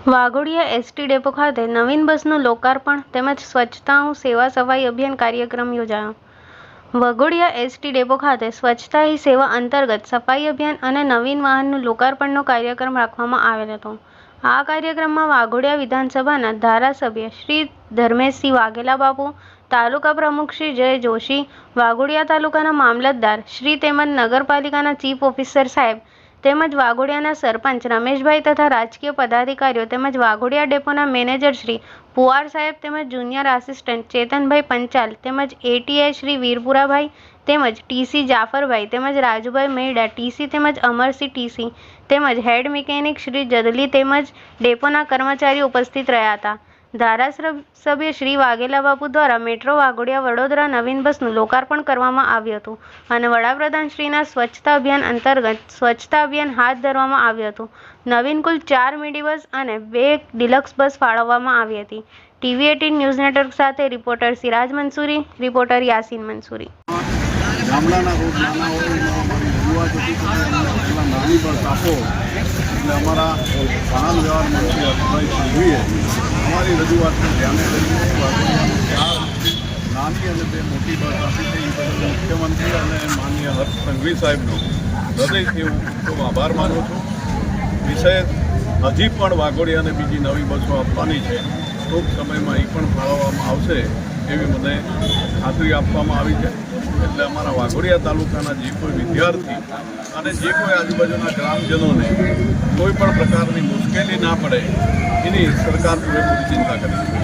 Waghodia ST depot ખાતે નવીન બસનું લોકાર્પણ તેમજ સ્વચ્છતા સેવા સફાઈ અભિયાન કાર્યક્રમ યોજાયો। વાઘોડિયા એસટી ડેપો ખાતે સ્વચ્છતા હી સેવા અંતર્ગત સફાઈ અભિયાન અને નવીન વાહનનું લોકાર્પણનો કાર્યક્રમ રાખવામાં આવેલ હતો। આ કાર્યક્રમમાં વાઘોડિયા વિધાનસભાના ધારાસભ્ય શ્રી ધર્મેશસિંહ વાઘેલા બાપુ, તાલુકા પ્રમુખ શ્રી જય જોશી, વાઘોડિયા તાલુકાના મામલતદાર શ્રી તેમજ નગરપાલિકાના ચીફ ઓફિસર સાહેબ તેમજ વાઘોડિયાના સરપંચ રમેશભાઈ તથા રાજકીય પદાધિકારીઓ તેમજ વાઘોડિયા ડેપોના મેનેજર શ્રી પુવાર સાહેબ તેમજ જુનિયર આસિસ્ટન્ટ ચેતનભાઈ પંચાલ તેમજ એટીઆઈ શ્રી વીરપુરાભાઈ તેમજ ટીસી જાફરભાઈ તેમજ રાજુભાઈ મેડા ટીસી તેમજ અમરસિંહ ટીસી તેમજ હેડ મિકેનિક શ્રી જદલી તેમજ ડેપોના કર્મચારીઓ ઉપસ્થિત રહ્યા હતા। ધારાસભ્ય શ્રી વાઘેલા બાપુ દ્વારા મેટ્રો વાઘોડિયા વડોદરા નવીન બસનું લોકાર્પણ કરવામાં આવ્યું હતું અને વડાપ્રધાન શ્રીના સ્વચ્છતા અભિયાન અંતર્ગત સ્વચ્છતા અભિયાન હાથ ધરવામાં આવ્યું હતું। નવીન કુલ 4 મિની બસ અને 2 ડિલક્સ બસ ફાળવવામાં આવી હતી। TV18 ન્યૂઝ નેટવર્ક સાથે રિપોર્ટર સિરાજ મંસૂરી, રિપોર્ટર યાસીન મંસૂરી। ગામડાના રોડ નાના હોય અમારી રજૂઆત હતી કે પેલા નાની બસ આપો, એટલે અમારા વાહન વ્યવહાર મંત્રી હર્ષભાઈ સંઘવીએ અમારી રજૂઆતને ધ્યાને લઈને 4 નાની અને 2 મોટી બસ આપી છે। એ બદલ મુખ્યમંત્રી અને માનનીય હર્ષ સંઘવી સાહેબનો હૃદયથી હું ખૂબ આભાર માનું છું। વિષય હજી પણ વાઘોડિયાને બીજી નવી બસો આપવાની છે, ટૂંક સમયમાં એ પણ ફાળવવામાં આવશે એવી મને ખાતરી આપવામાં આવી છે। એટલે અમારા વાઘોડિયા તાલુકાના જે કોઈ વિદ્યાર્થી અને જે કોઈ આજુબાજુના ગ્રામજનોને કોઈ પણ પ્રકારની મુશ્કેલી ના પડે એની સરકાર પૂરેપૂરી ચિંતા કરી છે।